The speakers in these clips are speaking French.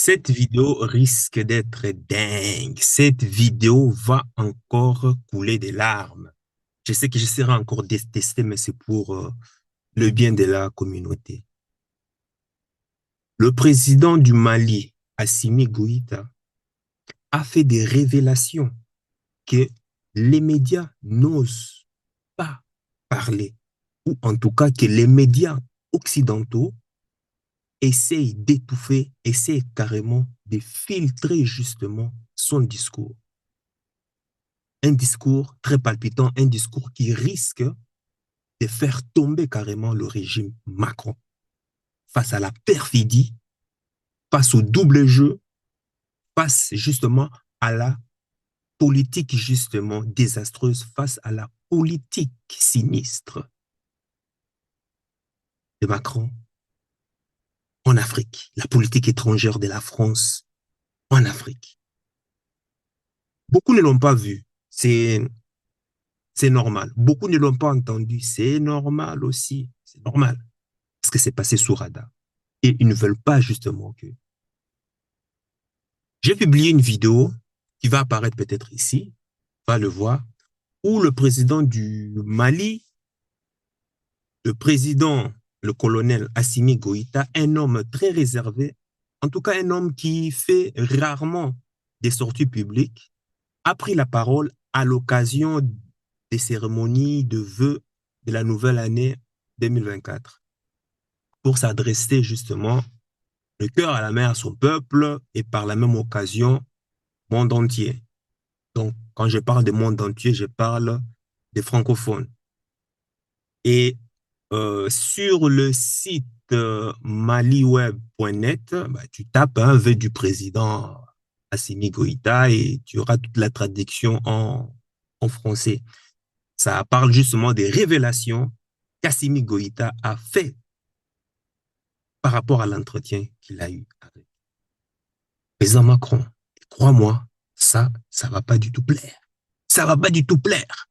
Cette vidéo risque d'être dingue. Cette vidéo va encore couler des larmes. Je sais que je serai encore détesté, mais c'est pour le bien de la communauté. Le président du Mali, Assimi Goïta, a fait des révélations que les médias n'osent pas parler, ou en tout cas que les médias occidentaux essayent d'étouffer, essayent carrément de filtrer justement son discours. Un discours très palpitant, un discours qui risque de faire tomber carrément le régime Macron face à la perfidie, face au double jeu, face justement à la politique justement désastreuse, face à la politique sinistre de Macron en Afrique, la politique étrangère de la France en Afrique. Beaucoup ne l'ont pas vu, c'est normal. Beaucoup ne l'ont pas entendu, c'est normal aussi, c'est normal, parce que c'est passé sous radar. Et ils ne veulent pas justement que... J'ai publié une vidéo qui va apparaître peut-être ici, va le voir, où le président du Mali, le président, le colonel Assimi Goïta, un homme très réservé, en tout cas un homme qui fait rarement des sorties publiques, a pris la parole à l'occasion des cérémonies de vœux de la nouvelle année 2024 pour s'adresser justement le cœur à la mer à son peuple et par la même occasion monde entier. Donc, quand je parle de monde entier, je parle des francophones. Et sur le site maliweb.net, bah, tu tapes un vœu du président Assimi Goïta et tu auras toute la traduction en français. Ça parle justement des révélations qu'Assimi Goïta a fait par rapport à l'entretien qu'il a eu avec le président Macron. Et crois-moi, ça va pas du tout plaire. Ça va pas du tout plaire.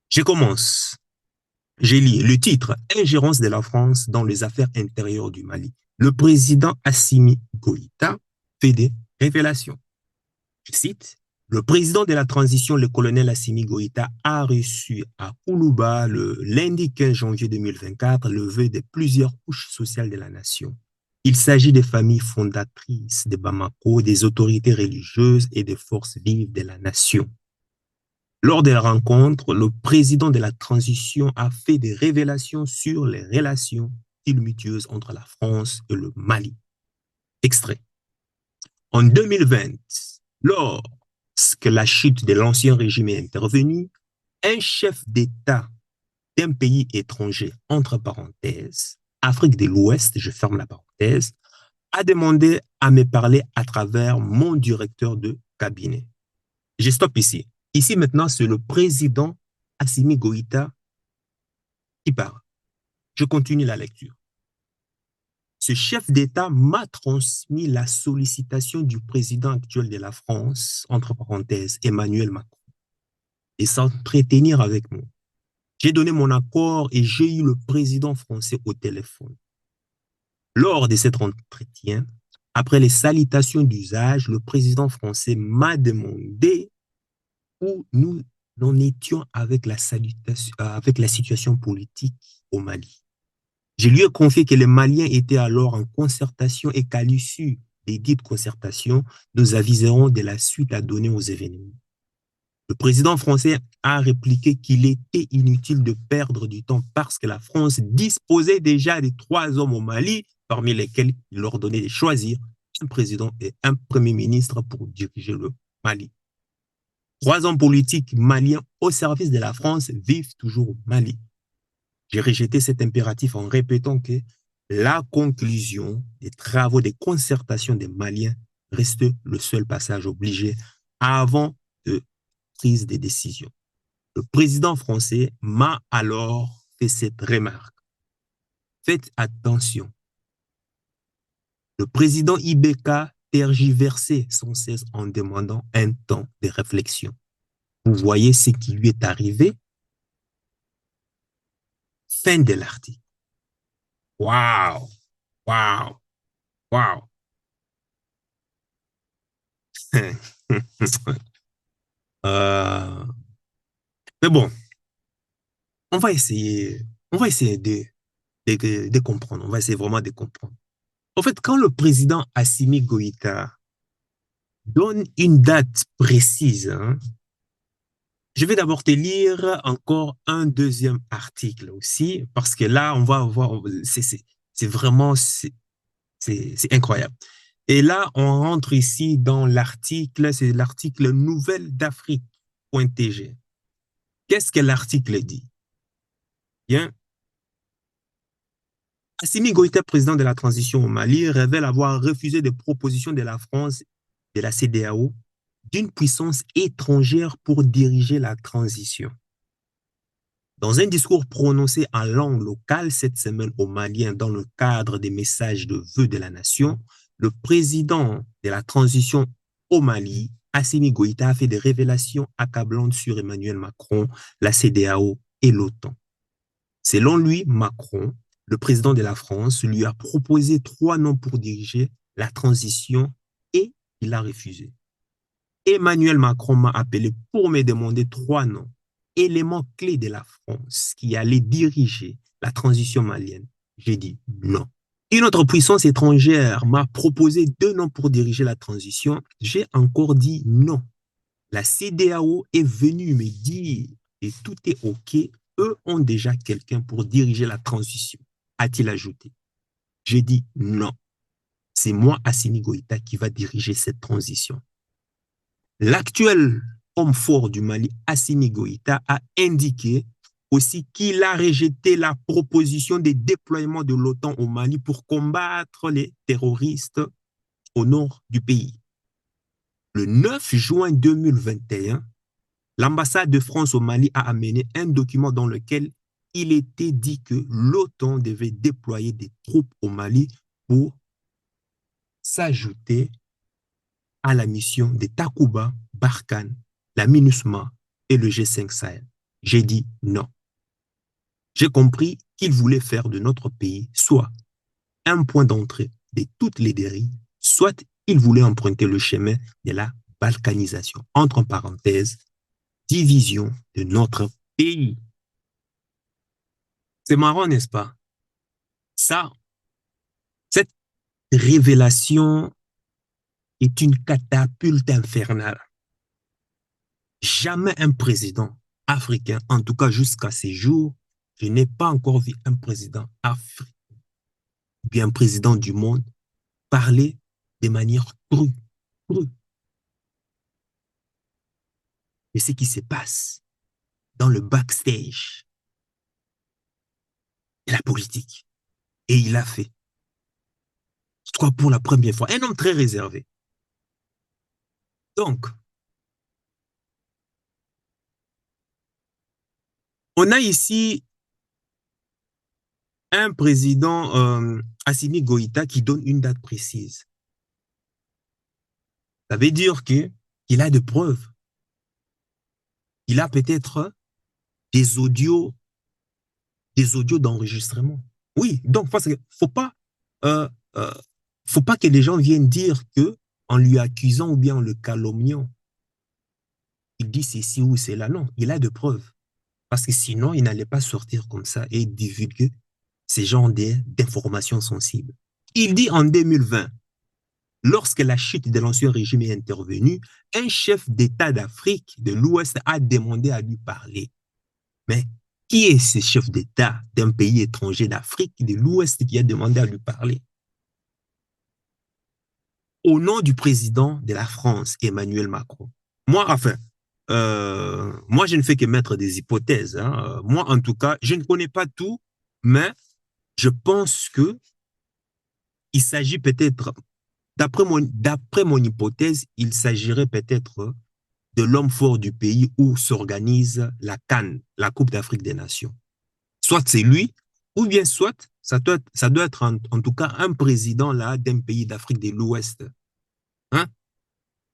Je commence. J'ai lu le titre Ingérence de la France dans les affaires intérieures du Mali. Le président Assimi Goïta fait des révélations. Je cite le président de la transition, le colonel Assimi Goïta, a reçu à Koulouba le lundi 15 janvier 2024 le vœu de plusieurs couches sociales de la nation. Il s'agit des familles fondatrices de Bamako, des autorités religieuses et des forces vives de la nation. Lors de la rencontre, le président de la transition a fait des révélations sur les relations tumultueuses entre la France et le Mali. Extrait. En 2020, lorsque la chute de l'ancien régime est intervenue, un chef d'État d'un pays étranger, entre parenthèses, Afrique de l'Ouest, je ferme la parenthèse, a demandé à me parler à travers mon directeur de cabinet. Je stoppe ici. Ici, maintenant, c'est le président Assimi Goïta qui parle. Je continue la lecture. Ce chef d'État m'a transmis la sollicitation du président actuel de la France, entre parenthèses, Emmanuel Macron, et s'entretenir avec moi. J'ai donné mon accord et j'ai eu le président français au téléphone. Lors de cet entretien, après les salutations d'usage, le président français m'a demandé où nous en étions avec avec la situation politique au Mali. Je lui ai confié que les Maliens étaient alors en concertation et qu'à l'issue des dites concertations, nous aviserons de la suite à donner aux événements. Le président français a répliqué qu'il était inutile de perdre du temps parce que la France disposait déjà de 3 hommes au Mali, parmi lesquels il leur donnait de choisir un président et un premier ministre pour diriger le Mali. 3 hommes politiques maliens au service de la France vivent toujours au Mali. J'ai rejeté cet impératif en répétant que la conclusion des travaux de concertation des Maliens reste le seul passage obligé avant de prise des décisions. Le président français m'a alors fait cette remarque. Faites attention. Le président Ibeka tergiversait sans cesse en demandant un temps de réflexion. Vous voyez ce qui lui est arrivé? Fin de l'article. Waouh! Waouh! Waouh! Euh, mais bon, on va essayer, on va essayer de comprendre. On va essayer vraiment de comprendre. En fait, quand le président Assimi Goïta donne une date précise, hein, je vais d'abord te lire encore un deuxième article aussi, parce que là, on va voir, c'est vraiment, c'est incroyable. Et là, on rentre ici dans l'article, c'est l'article Nouvelle d'Afrique.tg. Qu'est-ce que l'article dit? Bien, Assimi Goïta, président de la transition au Mali, révèle avoir refusé des propositions de la France, de la CEDEAO, d'une puissance étrangère pour diriger la transition. Dans un discours prononcé en langue locale cette semaine aux Maliens dans le cadre des messages de vœux de la nation, le président de la transition au Mali, Assimi Goïta, a fait des révélations accablantes sur Emmanuel Macron, la CEDEAO et l'OTAN. Selon lui, Macron, le président de la France, lui a proposé 3 noms pour diriger la transition et il a refusé. Emmanuel Macron m'a appelé pour me demander 3 noms, éléments clés de la France qui allaient diriger la transition malienne. J'ai dit non. Une autre puissance étrangère m'a proposé 2 noms pour diriger la transition. J'ai encore dit non. La CEDEAO est venue me dire et tout est OK. Eux ont déjà quelqu'un pour diriger la transition, a-t-il ajouté. J'ai dit non. C'est moi, Assimi Goïta, qui va diriger cette transition. L'actuel homme fort du Mali, Assimi Goïta, a indiqué aussi qu'il a rejeté la proposition de déploiement de l'OTAN au Mali pour combattre les terroristes au nord du pays. Le 9 juin 2021, l'ambassade de France au Mali a amené un document dans lequel il était dit que l'OTAN devait déployer des troupes au Mali pour s'ajouter à la mission de Takuba, Barkhane, la MINUSMA et le G5 Sahel. J'ai dit non. J'ai compris qu'il voulait faire de notre pays soit un point d'entrée de toutes les dérives, soit il voulait emprunter le chemin de la balkanisation. Entre parenthèses, division de notre pays. C'est marrant, n'est-ce pas? Ça, cette révélation est une catapulte infernale. Jamais un président africain, en tout cas jusqu'à ces jours, je n'ai pas encore vu un président africain, bien un président du monde, parler de manière crue, crue de ce qui se passe dans le backstage de la politique. Et il a fait, je crois pour la première fois, un homme très réservé. Donc, on a ici un président, Assimi Goïta, qui donne une date précise. Ça veut dire qu'il a des preuves. Il a peut-être des audios, des audios d'enregistrement. Oui, donc parce que euh, euh, faut pas que les gens viennent dire que en lui accusant ou bien en le calomniant, il dit ceci ou cela. Non, il a des preuves. Parce que sinon, il n'allait pas sortir comme ça et divulguer ces genres d'informations sensibles. Il dit en 2020, lorsque la chute de l'ancien régime est intervenue, un chef d'État d'Afrique de l'Ouest a demandé à lui parler. Mais qui est ce chef d'État d'un pays étranger d'Afrique de l'Ouest qui a demandé à lui parler? Au nom du président de la France, Emmanuel Macron. Moi, enfin, moi, je ne fais que mettre des hypothèses. Hein. Moi, en tout cas, je ne connais pas tout, mais je pense que il s'agit peut-être, d'après mon hypothèse, il s'agirait peut-être de l'homme fort du pays où s'organise la CAN, la Coupe d'Afrique des Nations. Soit c'est lui, ou bien soit ça doit être en tout cas un président là d'un pays d'Afrique de l'Ouest. Hein?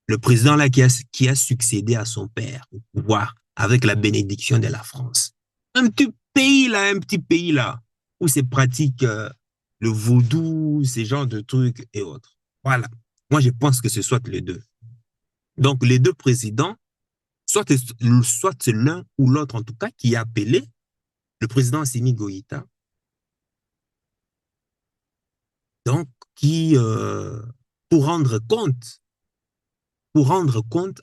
Le président là qui a succédé à son père au pouvoir avec la bénédiction de la France. Un petit pays là, où c'est pratique le vaudou, ces genres de trucs et autres. Voilà. Moi, je pense que ce soit les deux. Donc, les deux présidents, soit c'est l'un ou l'autre, en tout cas, qui a appelé le président Assimi Goïta, donc, qui, pour rendre compte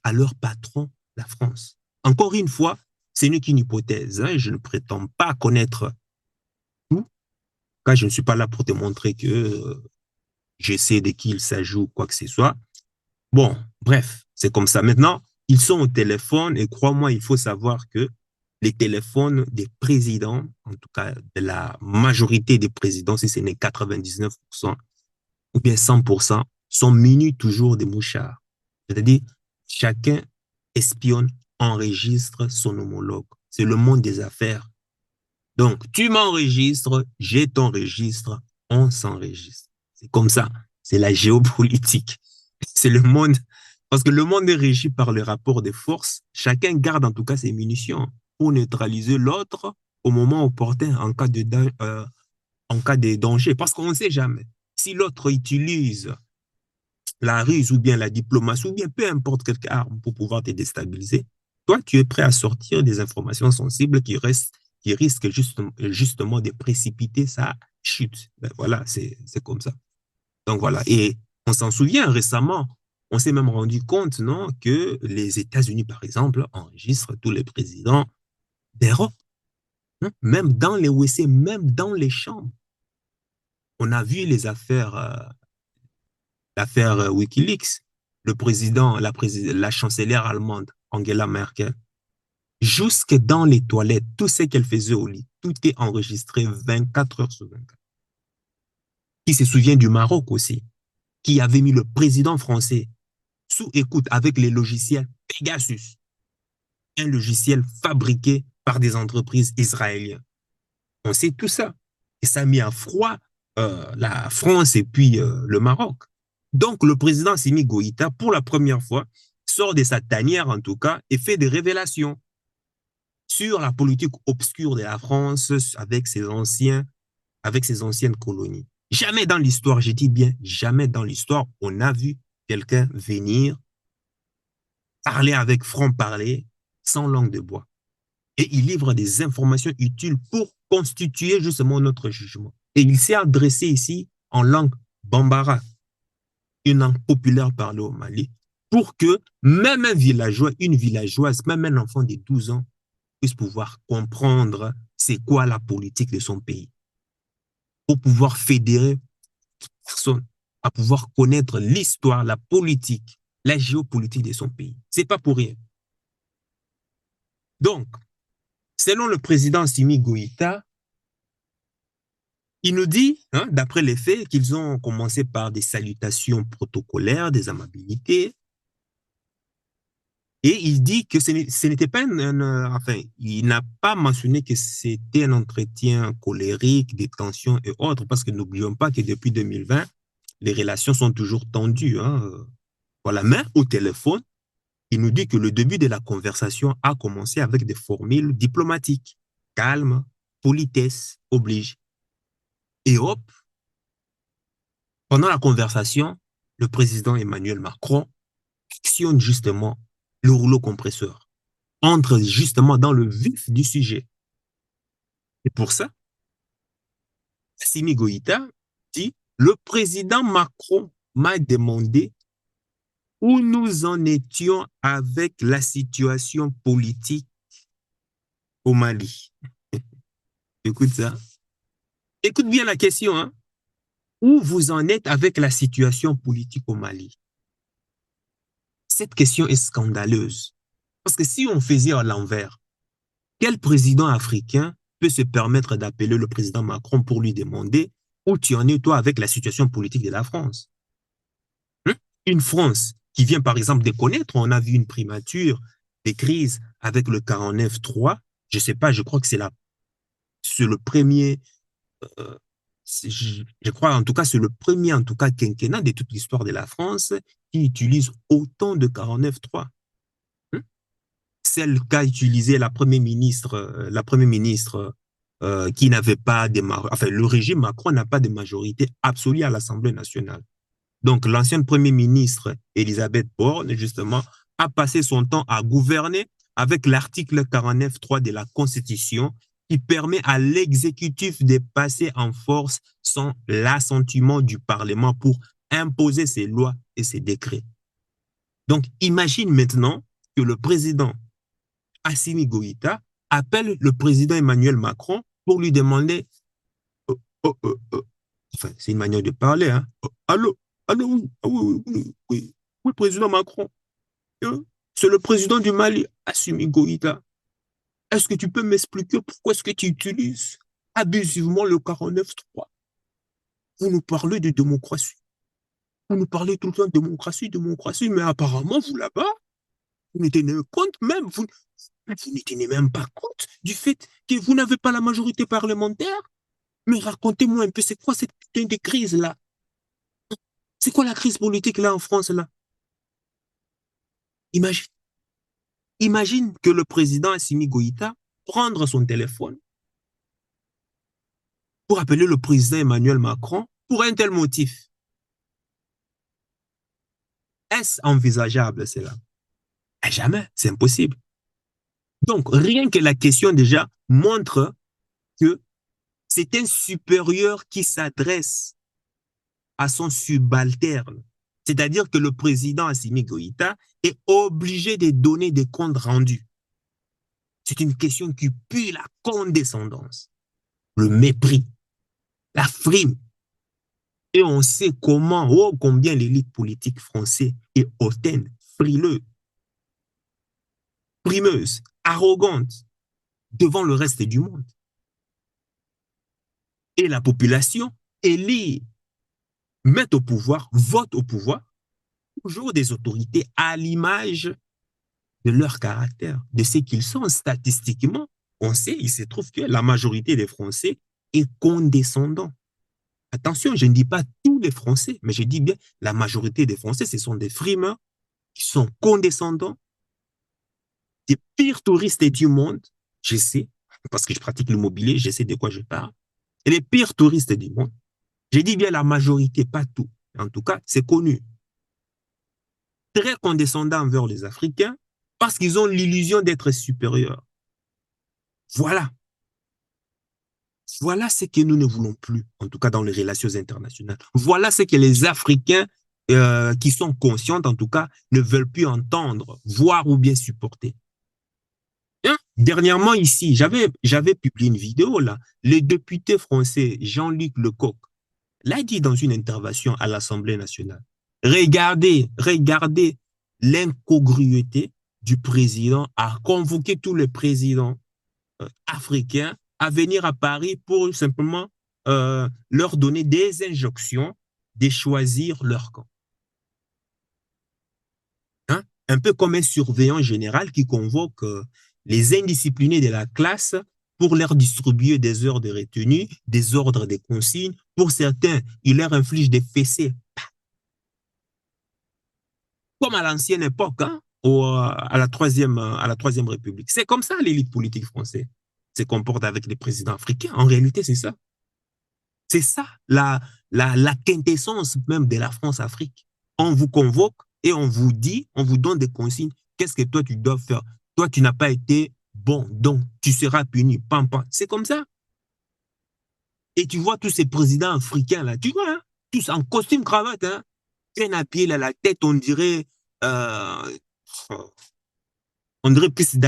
à leur patron, la France. Encore une fois, ce n'est qu'une hypothèse. Hein, je ne prétends pas connaître tout, car je ne suis pas là pour te montrer que je sais de qui il s'agit ou quoi que ce soit. Bon, bref, c'est comme ça. Maintenant, ils sont au téléphone et crois-moi, il faut savoir que les téléphones des présidents, en tout cas de la majorité des présidents, si ce n'est 99% ou bien 100%, sont munis toujours des mouchards. C'est-à-dire, chacun espionne, enregistre son homologue. C'est le monde des affaires. Donc, tu m'enregistres, j'ai ton registre, on s'enregistre. C'est comme ça. C'est la géopolitique. C'est le monde, parce que le monde est régi par le rapport de force. Chacun garde en tout cas ses munitions pour neutraliser l'autre au moment opportun en cas de danger. Parce qu'on ne sait jamais. Si l'autre utilise la ruse ou bien la diplomatie ou bien peu importe quelle arme pour pouvoir te déstabiliser, toi, tu es prêt à sortir des informations sensibles qui risquent justement de précipiter sa chute. Ben voilà, c'est comme ça. Donc voilà. Et on s'en souvient récemment, on s'est même rendu compte, non, que les États-Unis, par exemple, enregistrent tous les présidents d'Europe, hein, même dans les WC, même dans les chambres. On a vu les affaires, l'affaire Wikileaks. Le président, la chancelière allemande, Angela Merkel, jusque dans les toilettes, tout ce qu'elle faisait au lit, tout est enregistré 24 heures sur 24. Qui se souvient du Maroc aussi, qui avait mis le président français sous écoute avec les logiciels Pegasus, un logiciel fabriqué par des entreprises israéliennes. On sait tout ça. Et ça a mis à froid la France et puis le Maroc. Donc, le président Simi Goïta, pour la première fois, sort de sa tanière, en tout cas, et fait des révélations sur la politique obscure de la France avec ses anciennes colonies. Jamais dans l'histoire, je dis bien, jamais dans l'histoire, on a vu quelqu'un venir parler avec franc-parler, sans langue de bois. Et il livre des informations utiles pour constituer justement notre jugement. Et il s'est adressé ici en langue bambara, une langue populaire parlée au Mali, pour que même un villageois, une villageoise, même un enfant de 12 ans puisse pouvoir comprendre c'est quoi la politique de son pays, pour pouvoir fédérer personne, à pouvoir connaître l'histoire, la politique, la géopolitique de son pays. C'est pas pour rien. Donc, selon le président Simi Goïta, il nous dit, hein, d'après les faits, qu'ils ont commencé par des salutations protocolaires, des amabilités, et il dit que ce n'était pas enfin, il n'a pas mentionné que c'était un entretien colérique, des tensions et autres, parce que n'oublions pas que depuis 2020, les relations sont toujours tendues. Hein. Voilà, mais au téléphone, il nous dit que le début de la conversation a commencé avec des formules diplomatiques. Calme, politesse, oblige. Et hop, pendant la conversation, le président Emmanuel Macron actionne justement le rouleau compresseur, entre justement dans le vif du sujet. Et pour ça, Assimi Goïta dit, le président Macron m'a demandé où nous en étions avec la situation politique au Mali. Écoute ça. Écoute bien la question, hein. Où vous en êtes avec la situation politique au Mali? Cette question est scandaleuse. Parce que si on faisait à l'envers, quel président africain peut se permettre d'appeler le président Macron pour lui demander où tu en es, toi, avec la situation politique de la France? Hein? Une France qui vient, par exemple, de connaître, on a vu une primature des crises avec le 49-3. Je ne sais pas, je crois que c'est le premier, euh, je crois en tout cas, c'est le premier, en tout cas, quinquennat de toute l'histoire de la France qui utilise autant de 49-3. Celle qu'a utilisée la première ministre qui n'avait pas de enfin le régime Macron n'a pas de majorité absolue à l'Assemblée nationale. Donc l'ancienne première ministre Elisabeth Borne justement a passé son temps à gouverner avec l'article 49.3 de la Constitution qui permet à l'exécutif de passer en force sans l'assentiment du Parlement pour imposer ses lois et ses décrets. Donc, imagine maintenant que le président Assimi Goïta appelle le président Emmanuel Macron pour lui demander, oh, oh, oh, oh. Enfin, c'est une manière de parler, hein. Oh, allô, allô, oui, oui, oui, oui, oui, président Macron. C'est le président du Mali, Assimi Goïta. Est-ce que tu peux m'expliquer pourquoi est-ce que tu utilises abusivement le 49.3? Vous nous parlez de démocratie. Vous nous parlez tout le temps de démocratie, démocratie, mais apparemment, vous là-bas, vous ne tenez compte même, vous ne tenez même pas compte du fait que vous n'avez pas la majorité parlementaire. Mais racontez-moi un peu, c'est quoi cette putain de crise-là? C'est quoi la crise politique là en France là? Imagine, imagine que le président Assimi Goïta prendre son téléphone pour appeler le président Emmanuel Macron pour un tel motif. Est-ce envisageable cela? Jamais, c'est impossible. Donc, rien que la question déjà montre que c'est un supérieur qui s'adresse à son subalterne. C'est-à-dire que le président Assimi Goïta est obligé de donner des comptes rendus. C'est une question qui pue la condescendance, le mépris, la frime. Et on sait comment, oh, combien l'élite politique française est hautaine, frileuse, primeuse, arrogante devant le reste du monde. Et la population élit, met au pouvoir, vote au pouvoir, toujours des autorités à l'image de leur caractère, de ce qu'ils sont statistiquement. On sait, il se trouve que la majorité des Français est condescendant. Attention, je ne dis pas tous les Français, mais je dis bien la majorité des Français, ce sont des frimeurs qui sont condescendants, des pires touristes du monde, je sais, parce que je pratique l'immobilier, je sais de quoi je parle, et les pires touristes du monde. Je dis bien la majorité, pas tout. En tout cas, c'est connu. Très condescendants envers les Africains parce qu'ils ont l'illusion d'être supérieurs. Voilà. Voilà ce que nous ne voulons plus, en tout cas dans les relations internationales. Voilà ce que les Africains qui sont conscients, en tout cas, ne veulent plus entendre, voir ou bien supporter. Hein? Dernièrement ici, j'avais publié une vidéo là. Le député français Jean-Luc Lecoq l'a dit dans une intervention à l'Assemblée nationale. Regardez l'incongruité du président à convoquer tous les présidents africains à venir à Paris pour simplement leur donner des injonctions de choisir leur camp. Hein? Un peu comme un surveillant général qui convoque les indisciplinés de la classe pour leur distribuer des heures de retenue, des ordres de consignes. Pour certains, il leur inflige des fessées. Comme à l'ancienne époque, hein, à la troisième République. C'est comme ça l'élite politique française se comporte avec les présidents africains. En réalité, c'est ça. C'est ça la quintessence même de la France-Afrique. On vous convoque et on vous dit, on vous donne des consignes. Qu'est-ce que toi tu dois faire? Toi, tu n'as pas été bon, donc tu seras puni. Pam, pam. C'est comme ça. Et tu vois tous ces présidents africains là, tu vois, hein, tous en costume cravate, hein, traînent à pied là, la tête, euh, on dirait piste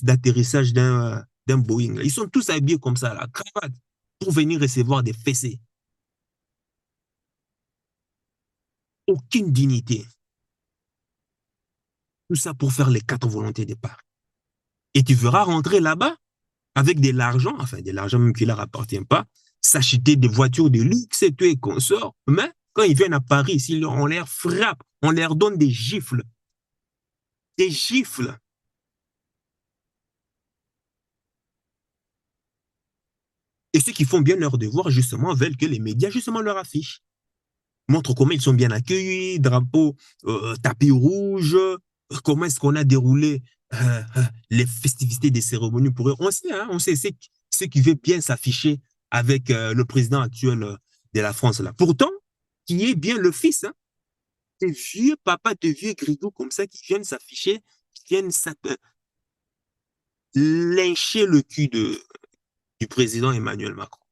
d'atterrissage d'un Boeing. Là. Ils sont tous habillés comme ça, la cravate, pour venir recevoir des fessées. Aucune dignité. Tout ça pour faire les quatre volontés de Paris. Et tu verras rentrer là-bas avec de l'argent, enfin de l'argent même qui ne leur appartient pas, s'acheter des voitures de luxe et tout et consorts. Mais quand ils viennent à Paris, on leur frappe, on leur donne des gifles. Des gifles. Et ceux qui font bien leur devoir, justement, veulent que les médias, justement, leur affichent. Montrent comment ils sont bien accueillis, drapeau, tapis rouge, comment est-ce qu'on a déroulé les festivités des cérémonies pour eux. On sait ceux qui veulent bien s'afficher avec le président actuel de la France. Là. Pourtant, qui est bien le fils. Hein. des vieux papas, des vieux grigos comme ça qui viennent s'afficher, qui viennent lyncher le cul du président Emmanuel Macron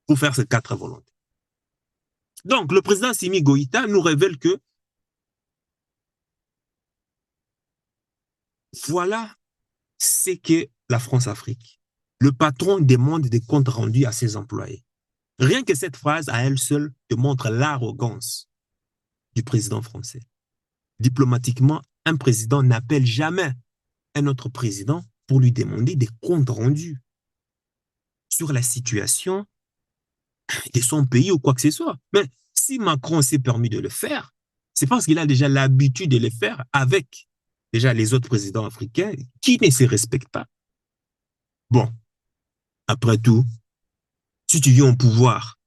pour faire ses quatre volontés. Donc, le président Assimi Goïta nous révèle que voilà ce que la France-Afrique. Le patron demande des comptes rendus à ses employés. Rien que cette phrase à elle seule te montre l'arrogance du président français. Diplomatiquement, un président n'appelle jamais un autre président pour lui demander des comptes rendus sur la situation de son pays ou quoi que ce soit. Mais si Macron s'est permis de le faire, c'est parce qu'il a déjà l'habitude de le faire avec déjà les autres présidents africains qui ne se respectent pas. Bon, après tout, si tu viens au pouvoir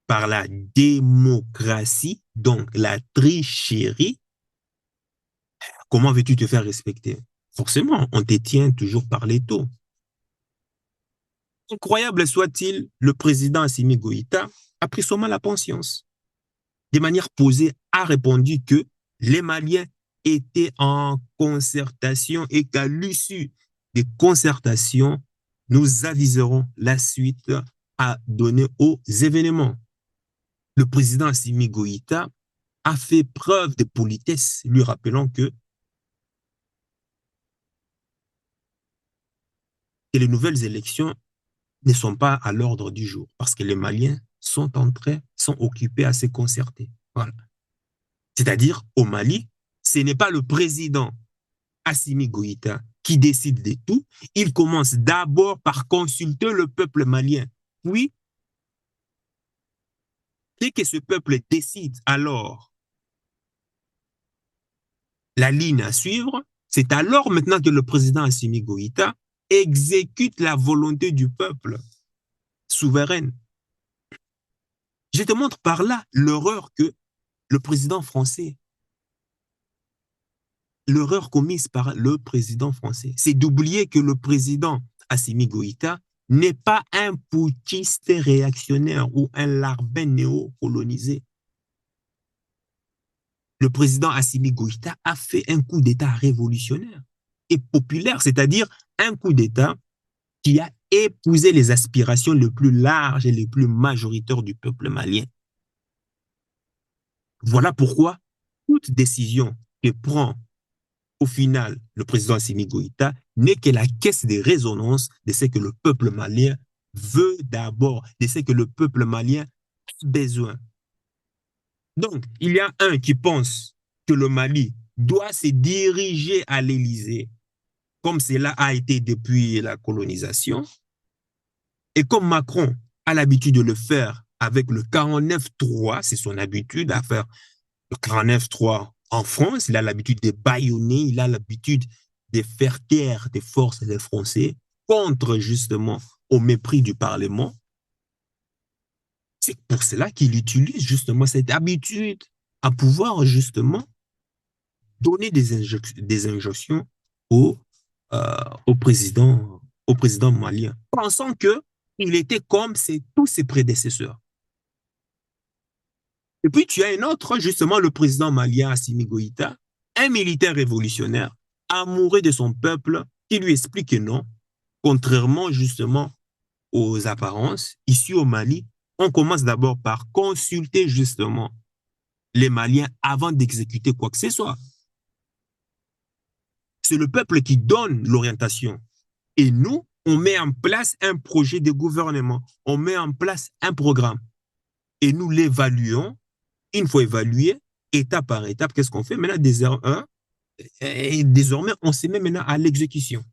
par la démocratie, donc la tricherie, comment veux-tu te faire respecter? Forcément, on te tient toujours par l'étau. Incroyable soit-il, le président Assimi Goïta a pris son mal à conscience. De manière posée, a répondu que les Maliens étaient en concertation et qu'à l'issue des concertations, nous aviserons la suite à donner aux événements. Le président Assimi Goïta a fait preuve de politesse, lui rappelant que les nouvelles élections ne sont pas à l'ordre du jour parce que les Maliens sont occupés à se concerter. Voilà. C'est-à-dire, au Mali, ce n'est pas le président Assimi Goïta qui décide de tout. Il commence d'abord par consulter le peuple malien. Puis, dès que ce peuple décide alors la ligne à suivre, c'est alors maintenant que le président Assimi Goïta exécute la volonté du peuple souveraine. Je te montre par là l'erreur que le président français, l'erreur commise par le président français, c'est d'oublier que le président Assimi Goïta n'est pas un putschiste réactionnaire ou un larbin néo-colonisé. Le président Assimi Goïta a fait un coup d'État révolutionnaire et populaire, c'est-à-dire un coup d'État qui a épousé les aspirations les plus larges et les plus majoritaires du peuple malien. Voilà pourquoi toute décision que prend au final le président Assimi Goïta n'est que la caisse de résonance de ce que le peuple malien veut d'abord, de ce que le peuple malien a besoin. Donc, il y a un qui pense que le Mali doit se diriger à l'Élysée, comme cela a été depuis la colonisation, et comme Macron a l'habitude de le faire avec le 49-3, c'est son habitude à faire le 49-3 en France, il a l'habitude de bâillonner, il a l'habitude de faire taire des forces des Français contre justement au mépris du Parlement. C'est pour cela qu'il utilise justement cette habitude à pouvoir justement donner des injonctions au, au président malien, pensant qu'il était comme tous ses prédécesseurs. Et puis tu as un autre, justement le président malien Assimi Goïta, un militaire révolutionnaire, amoureux de son peuple, qui lui explique que non, contrairement justement aux apparences, ici au Mali, on commence d'abord par consulter justement les Maliens avant d'exécuter quoi que ce soit. C'est le peuple qui donne l'orientation. Et nous, on met en place un projet de gouvernement, on met en place un programme. Et nous l'évaluons. Une fois évalué, étape par étape, qu'est-ce qu'on fait? Maintenant, désormais, on se met maintenant à l'exécution.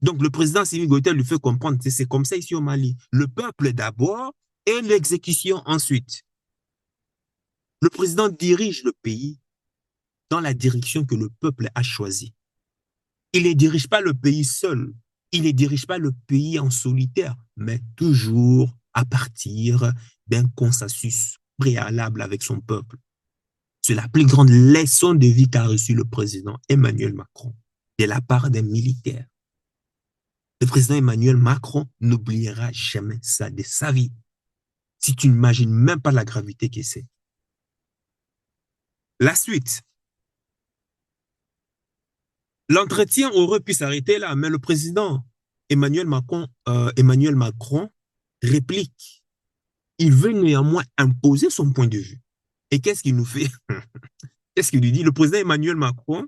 Donc, le président Assimi Goïta lui fait comprendre que c'est comme ça ici au Mali. Le peuple d'abord et l'exécution ensuite. Le président dirige le pays dans la direction que le peuple a choisie. Il ne dirige pas le pays seul. Il ne dirige pas le pays en solitaire, mais toujours à partir d'un consensus préalable avec son peuple. C'est la plus grande leçon de vie qu'a reçue le président Emmanuel Macron de la part des militaires. Le président Emmanuel Macron n'oubliera jamais ça de sa vie. Si tu n'imagines même pas la gravité que c'est. La suite. L'entretien aurait pu s'arrêter là, mais le président Emmanuel Macron réplique. Il veut néanmoins imposer son point de vue. Et qu'est-ce qu'il nous fait? Qu'est-ce qu'il lui dit? Le président Emmanuel Macron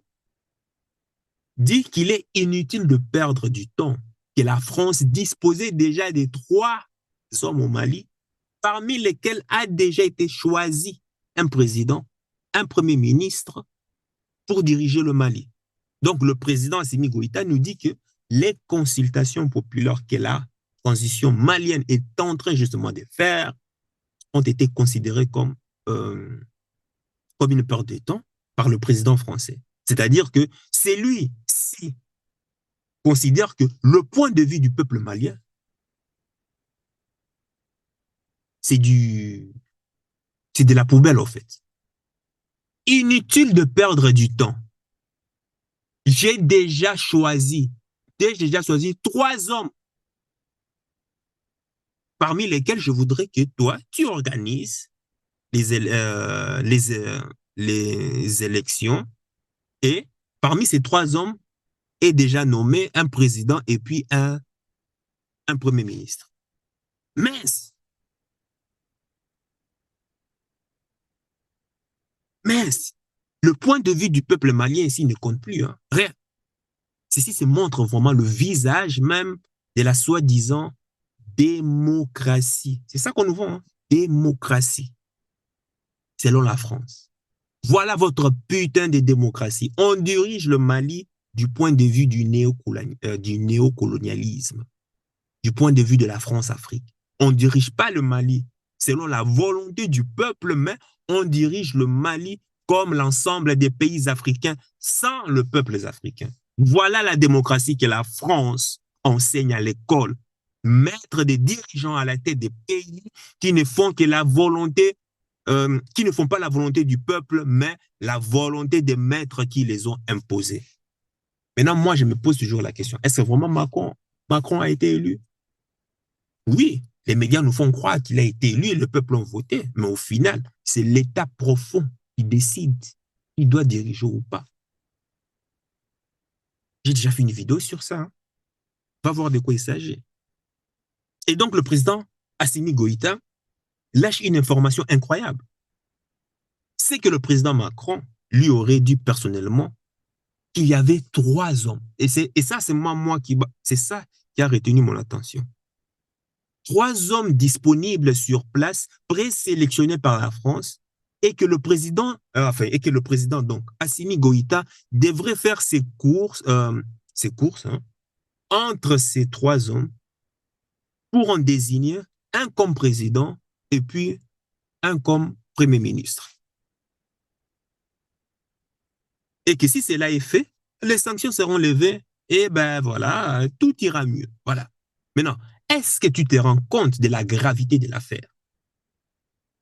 dit qu'il est inutile de perdre du temps, que la France disposait déjà des 3 hommes au Mali, parmi lesquels a déjà été choisi un président, un premier ministre pour diriger le Mali. Donc, le président Assimi Goïta nous dit que les consultations populaires que la transition malienne est en train justement de faire ont été considérées comme une perte de temps par le président français. C'est-à-dire que c'est lui-ci considère que le point de vue du peuple malien, c'est de la poubelle, en fait. Inutile de perdre du temps. J'ai déjà choisi 3 hommes parmi lesquels je voudrais que toi, tu organises les, les élections et parmi ces 3 hommes est déjà nommé un président et puis un premier ministre. Mince, mince. Le point de vue du peuple malien ici ne compte plus. Hein. Rien. Ceci se montre vraiment le visage même de la soi-disant démocratie. C'est ça qu'on nous vend. Hein. Démocratie, selon la France. Voilà votre putain de démocratie. On dirige le Mali du point de vue du néocolonialisme, du point de vue de la France-Afrique. On ne dirige pas le Mali selon la volonté du peuple, mais on dirige le Mali comme l'ensemble des pays africains sans le peuple africain. Voilà la démocratie que la France enseigne à l'école. Mettre des dirigeants à la tête des pays qui ne font que la volonté qui ne font pas la volonté du peuple, mais la volonté des maîtres qui les ont imposés. Maintenant, moi, je me pose toujours la question, est-ce que vraiment Macron a été élu? Oui, les médias nous font croire qu'il a été élu et le peuple a voté, mais au final, c'est l'État profond qui décide qui doit diriger ou pas. J'ai déjà fait une vidéo sur ça. Hein. Va voir de quoi il s'agit. Et donc, le président Assimi Goïta lâche une information incroyable. C'est que le président Macron lui aurait dit personnellement qu'il y avait 3 hommes. Et ça, c'est ça qui a retenu mon attention. 3 hommes disponibles sur place, présélectionnés par la France, et que le président, donc Assimi Goïta devrait faire ses courses hein, entre ces 3 hommes pour en désigner un comme président et puis un comme premier ministre. Et que si cela est fait, les sanctions seront levées et ben voilà, tout ira mieux. Voilà. Maintenant, est-ce que tu te rends compte de la gravité de l'affaire?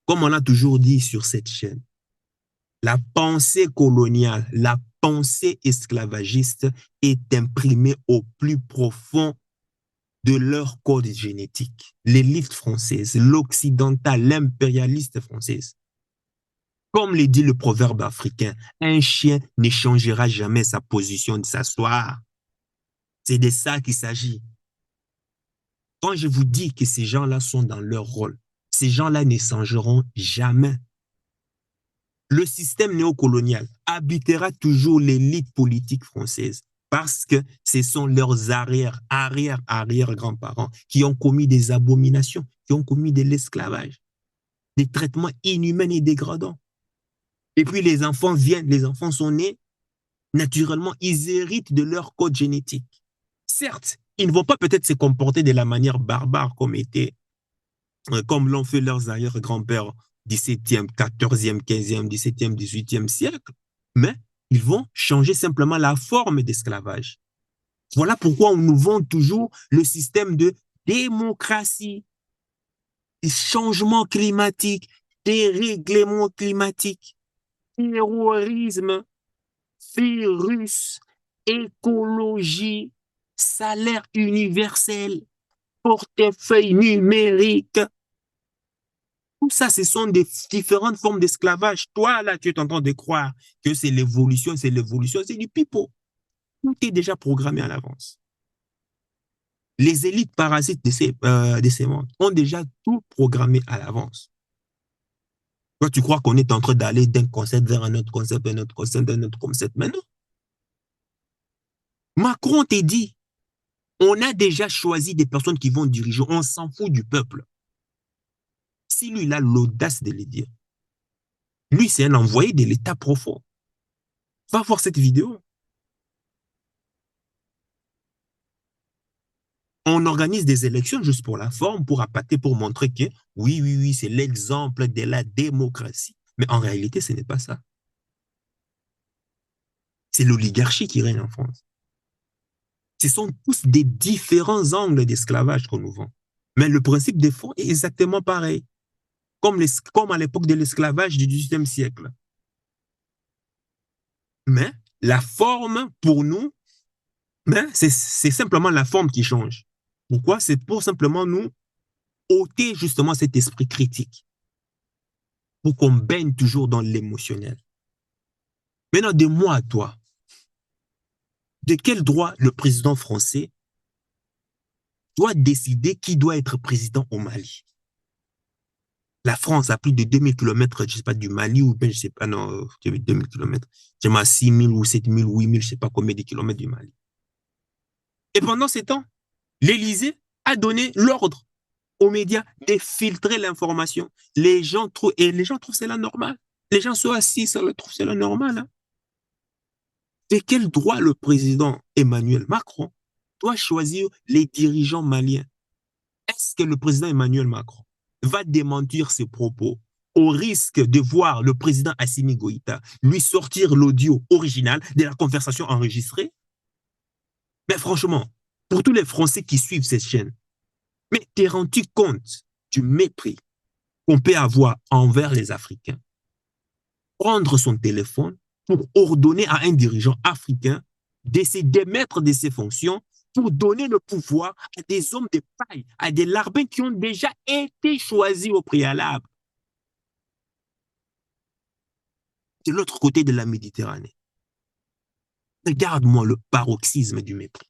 Comme on a toujours dit sur cette chaîne, la pensée coloniale, la pensée esclavagiste est imprimée au plus profond de leur code génétique. L'élite française, l'occidental, l'impérialiste française. Comme le dit le proverbe africain, un chien ne changera jamais sa position de s'asseoir. C'est de ça qu'il s'agit. Quand je vous dis que ces gens-là sont dans leur rôle, ces gens-là ne changeront jamais. Le système néocolonial habitera toujours l'élite politique française parce que ce sont leurs arrière-grands-parents qui ont commis des abominations, qui ont commis de l'esclavage, des traitements inhumains et dégradants. Et puis les enfants sont nés, naturellement, ils héritent de leur code génétique. Certes, ils ne vont pas peut-être se comporter de la manière barbare comme l'ont fait leurs arrière-grands-pères 17e, 14e, 15e, 17e, 18e siècle, mais ils vont changer simplement la forme d'esclavage. Voilà pourquoi on nous vend toujours le système de démocratie, des changements climatiques, des règlements climatiques, terrorisme, virus, écologie, salaire universel, portefeuille numérique. Tout ça, ce sont des différentes formes d'esclavage. Toi, là, tu es en train de croire que c'est l'évolution, c'est du pipeau. Tout est déjà programmé à l'avance. Les élites parasites de ces mondes ont déjà tout programmé à l'avance. Toi, tu crois qu'on est en train d'aller d'un concept vers un autre concept, un autre concept, un autre concept. Mais non. Macron t'a dit, on a déjà choisi des personnes qui vont diriger. On s'en fout du peuple. Si lui, il a l'audace de le dire, lui, c'est un envoyé de l'État profond. Va voir cette vidéo. On organise des élections juste pour la forme, pour appâter, pour montrer que oui, oui, oui, c'est l'exemple de la démocratie. Mais en réalité, ce n'est pas ça. C'est l'oligarchie qui règne en France. Ce sont tous des différents angles d'esclavage qu'on nous vend. Mais le principe de fond est exactement pareil, comme à l'époque de l'esclavage du XVIIIe siècle. Mais la forme, pour nous, c'est simplement la forme qui change. Pourquoi? C'est pour simplement nous ôter justement cet esprit critique, pour qu'on baigne toujours dans l'émotionnel. Maintenant, de moi à toi, de quel droit le président français doit décider qui doit être président au Mali? La France a plus de 2000 kilomètres, je ne sais pas, du Mali, ou bien, je ne sais pas, non, 2000 kilomètres. J'ai à 6000 ou 7000 ou 8000, je ne sais pas combien de kilomètres du Mali. Et pendant ces temps, l'Élysée a donné l'ordre aux médias de filtrer l'information. Les gens trouvent cela normal. Les gens sont assis, ça le trouvent cela normal. Hein. De quel droit le président Emmanuel Macron doit choisir les dirigeants maliens? Est-ce que le président Emmanuel Macron va démentir ses propos au risque de voir le président Assimi Goïta lui sortir l'audio original de la conversation enregistrée? Mais franchement, pour tous les Français qui suivent cette chaîne, mais t'es rendu compte du mépris qu'on peut avoir envers les Africains? Prendre son téléphone pour ordonner à un dirigeant africain de se démettre de ses fonctions pour donner le pouvoir à des hommes de paille, à des larbins qui ont déjà été choisis au préalable. De l'autre côté de la Méditerranée. Regarde-moi le paroxysme du mépris.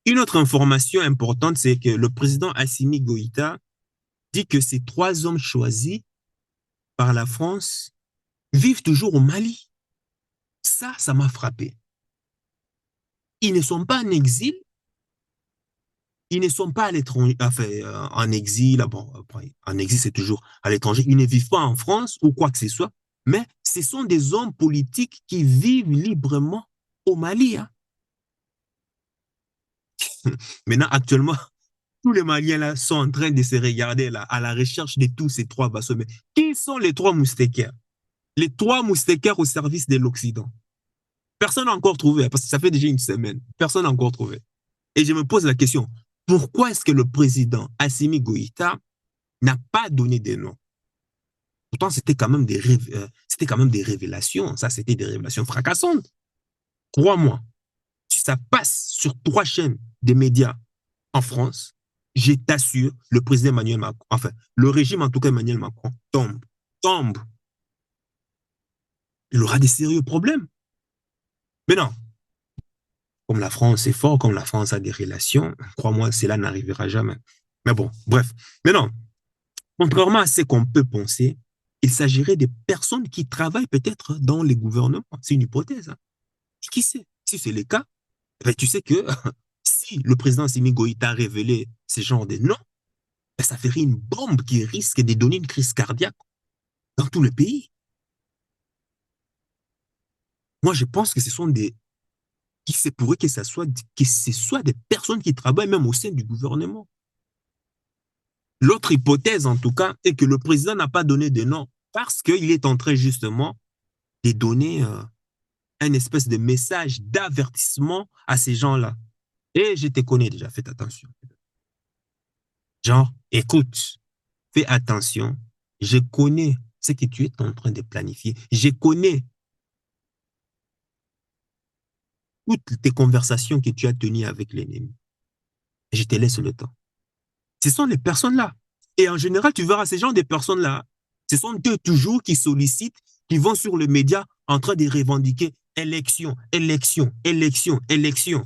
Une autre information importante, c'est que le président Assimi Goïta dit que ces 3 hommes choisis par la France vivent toujours au Mali. Ça m'a frappé. Ils ne sont pas en exil, ils ne sont pas à l'étranger, enfin, en exil, bon, en exil c'est toujours à l'étranger, ils ne vivent pas en France ou quoi que ce soit, mais ce sont des hommes politiques qui vivent librement au Mali. Hein. Maintenant, actuellement, tous les Maliens là sont en train de se regarder là, à la recherche de tous ces 3 Bassomets. Qui sont les 3 mousquetaires? Les 3 mousquetaires au service de l'Occident. Personne n'a encore trouvé, parce que ça fait déjà une semaine. Personne n'a encore trouvé. Et je me pose la question, pourquoi est-ce que le président Assimi Goïta n'a pas donné de nom? Pourtant, c'était quand même des révélations. Ça, c'était des révélations fracassantes. Crois-moi, si ça passe sur 3 chaînes des médias en France, je t'assure, le président Emmanuel Macron, enfin, le régime en tout cas Emmanuel Macron, tombe. Il aura des sérieux problèmes. Mais non, comme la France est fort, comme la France a des relations, crois-moi, cela n'arrivera jamais. Mais bon, bref. Mais non, contrairement à ce qu'on peut penser, il s'agirait de personnes qui travaillent peut-être dans les gouvernements. C'est une hypothèse. Hein. Qui sait? Si c'est le cas, ben, tu sais que si le président Simi Goïta a révélé ce genre de noms, ben, ça ferait une bombe qui risque de donner une crise cardiaque dans tout le pays. Moi, je pense que ce sont des... Qui se pourrait que ce soit des personnes qui travaillent même au sein du gouvernement. L'autre hypothèse, en tout cas, est que le président n'a pas donné de nom parce qu'il est en train justement de donner un espèce de message d'avertissement à ces gens-là. Et je te connais déjà, faites attention. Genre, écoute, fais attention. Je connais ce que tu es en train de planifier. Je connais toutes tes conversations que tu as tenues avec l'ennemi. Je te laisse le temps. Ce sont les personnes-là. Et en général, tu verras ces gens des personnes-là, ce sont eux toujours qui sollicitent, qui vont sur les médias en train de revendiquer élection, élection, élection, élection.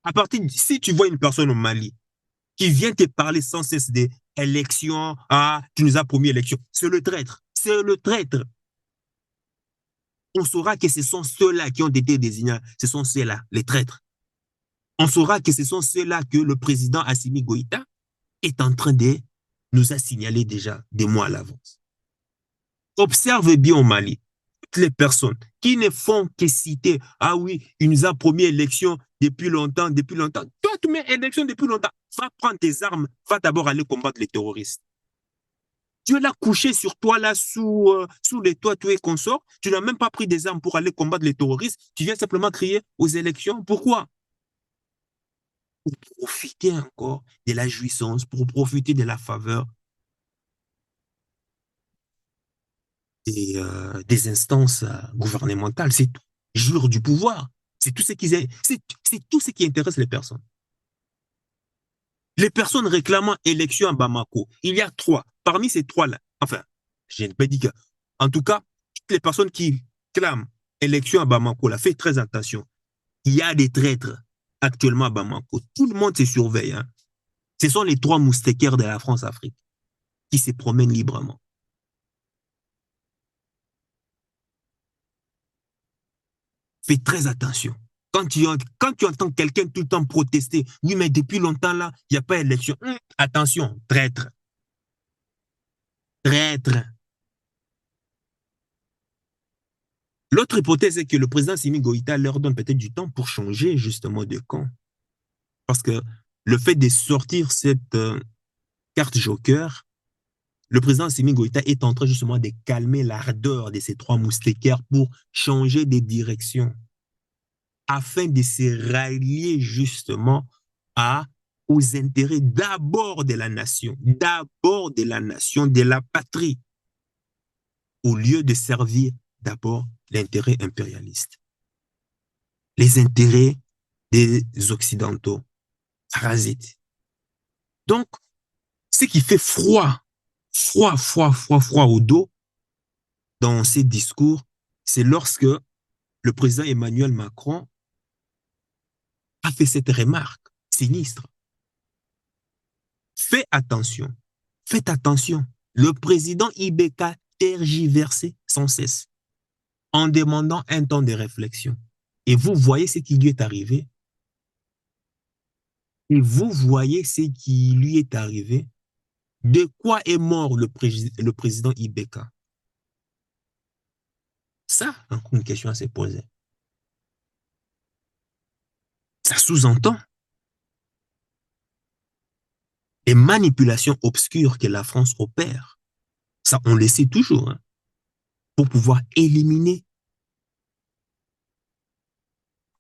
À partir si tu vois une personne au Mali qui vient te parler sans cesse des élections, ah, tu nous as promis élection, c'est le traître. C'est le traître. On saura que ce sont ceux-là qui ont été désignés, ce sont ceux-là, les traîtres. On saura que ce sont ceux-là que le président Assimi Goïta est en train de nous a signalé déjà des mois à l'avance. Observe bien au Mali, toutes les personnes qui ne font que citer, ah oui, il nous a promis élection depuis longtemps, depuis longtemps. Toi, tu mets élection depuis longtemps. Va prendre tes armes, va d'abord aller combattre les terroristes. Tu es là couché sur toi, là, sous les toits, tu es consort. Tu n'as même pas pris des armes pour aller combattre les terroristes. Tu viens simplement crier aux élections. Pourquoi? Pour profiter encore de la jouissance, pour profiter de la faveur des instances gouvernementales. C'est tout. Jure du pouvoir. C'est tout tout ce qui intéresse les personnes. Les personnes réclamant élection à Bamako, il y a trois. Parmi ces trois-là, enfin, je ne peux pas dire que, en tout cas, toutes les personnes qui clament élection à Bamako, là, faites très attention. Il y a des traîtres actuellement à Bamako. Tout le monde se surveille. Hein. Ce sont les trois mousquetaires de la France-Afrique qui se promènent librement. Fais très attention. Quand tu entends quelqu'un tout le temps protester, oui, mais depuis longtemps là, il n'y a pas élection. Attention, traître. Traître. L'autre hypothèse est que le président Simi Goïta leur donne peut-être du temps pour changer justement de camp. Parce que le fait de sortir cette carte joker, le président Simi Goïta est en train justement de calmer l'ardeur de ces trois mousquetaires pour changer de direction afin de se rallier justement à, aux intérêts d'abord de la nation, de la patrie, au lieu de servir d'abord l'intérêt impérialiste, les intérêts des Occidentaux parasites. Donc, ce qui fait froid au dos dans ces discours, c'est lorsque le président Emmanuel Macron a fait cette remarque sinistre. Fais attention, faites attention. Le président Ibeka tergiversait sans cesse en demandant un temps de réflexion. Et vous voyez ce qui lui est arrivé. Et vous voyez ce qui lui est arrivé. De quoi est mort le président Ibeka? Ça, encore une question à se poser. Ça sous-entend les manipulations obscures que la France opère. Ça, on le sait toujours, hein, pour pouvoir éliminer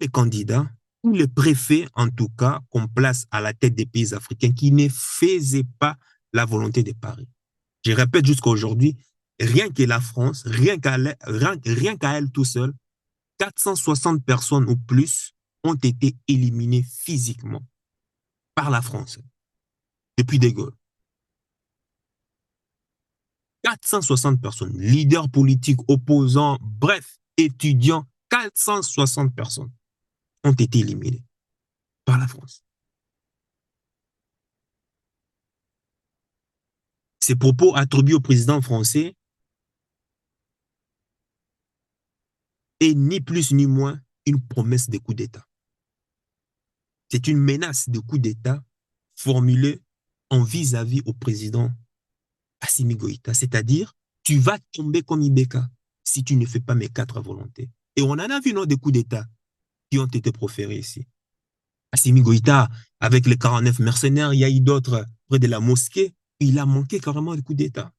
les candidats ou les préfets, en tout cas, qu'on place à la tête des pays africains qui ne faisaient pas la volonté de Paris. Je répète jusqu'à aujourd'hui, rien que la France, rien qu'à elle tout seul, 460 personnes ou plus ont été éliminées physiquement par la France depuis De Gaulle. 460 personnes, leaders politiques, opposants, bref, étudiants, 460 personnes ont été éliminées par la France. Ces propos attribués au président français est ni plus ni moins une promesse de coup d'État. C'est une menace de coup d'État formulée en vis-à-vis au président Assimi Goïta, c'est-à-dire tu vas tomber comme Ibeka si tu ne fais pas mes quatre volontés. Et on en a vu non, des coups d'État qui ont été proférés ici. Assimi Goïta, avec les 49 mercenaires, il y a eu d'autres près de la mosquée, il a manqué carrément de coup d'État.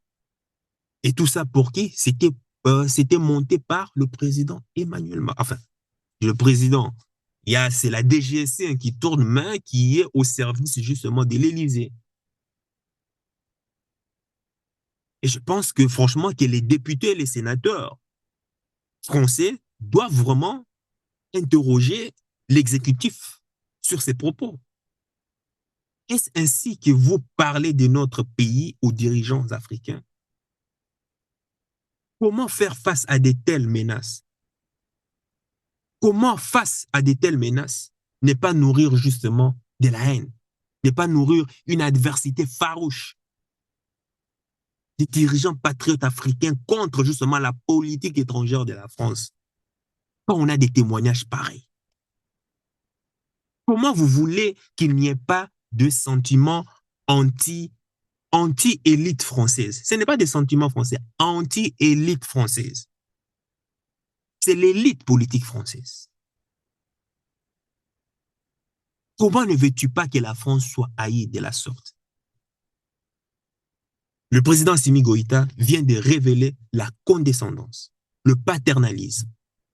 Et tout ça pour qui? C'était monté par le président Emmanuel Macron. Enfin, le président, c'est la DGSC hein, qui tourne main, qui est au service justement de l'Élysée. Et je pense que franchement, que les députés et les sénateurs français doivent vraiment interroger l'exécutif sur ses propos. Est-ce ainsi que vous parlez de notre pays aux dirigeants africains? Comment faire face à de telles menaces? Comment, face à de telles menaces, ne pas nourrir justement de la haine, ne pas nourrir une adversité farouche des dirigeants patriotes africains contre justement la politique étrangère de la France? Quand on a des témoignages pareils, comment vous voulez qu'il n'y ait pas de sentiments anti, anti-élite française? Ce n'est pas des sentiments français, anti-élite française. C'est l'élite politique française. Comment ne veux-tu pas que la France soit haïe de la sorte? Le président Assimi Goïta vient de révéler la condescendance, le paternalisme,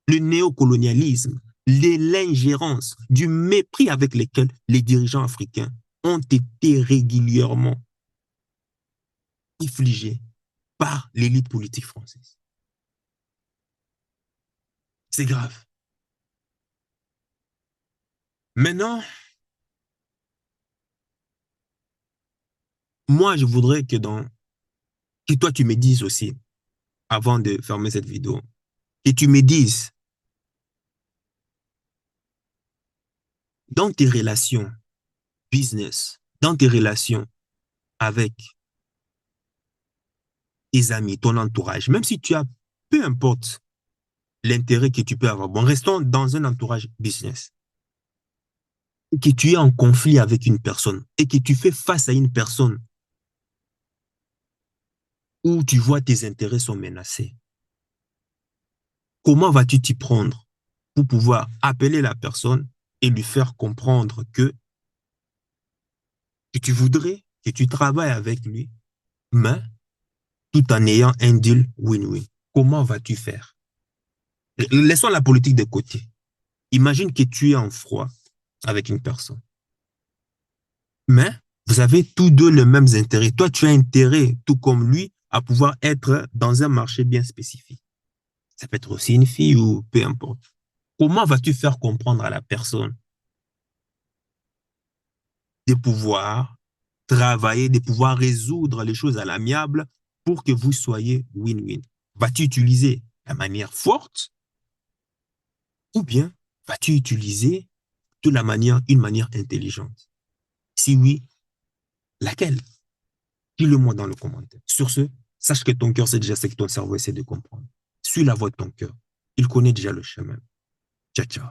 le néocolonialisme, l'ingérence, du mépris avec lequel les dirigeants africains ont été régulièrement infligés par l'élite politique française. C'est grave. Maintenant, moi, je voudrais que toi, tu me dises aussi, avant de fermer cette vidéo, que tu me dises, dans tes relations business, dans tes relations avec tes amis, ton entourage, même si tu as, peu importe l'intérêt que tu peux avoir, bon, restons dans un entourage business, et que tu es en conflit avec une personne et que tu fais face à une personne où tu vois tes intérêts sont menacés, comment vas-tu t'y prendre pour pouvoir appeler la personne et lui faire comprendre que tu voudrais que tu travailles avec lui, mais tout en ayant un deal win-win? Comment vas-tu faire? Laissons la politique de côté. Imagine que tu es en froid avec une personne, mais vous avez tous deux les mêmes intérêts. Toi, tu as intérêt, tout comme lui, à pouvoir être dans un marché bien spécifique. Ça peut être aussi une fille ou peu importe. Comment vas-tu faire comprendre à la personne de pouvoir travailler, de pouvoir résoudre les choses à l'amiable pour que vous soyez win-win? Vas-tu utiliser la manière forte ou bien vas-tu utiliser de la manière, une manière intelligente? Si oui, laquelle? Dis-le-moi dans le commentaire. Sur ce, sache que ton cœur sait déjà ce que ton cerveau essaie de comprendre. Suis la voie de ton cœur. Il connaît déjà le chemin. Ciao, ciao.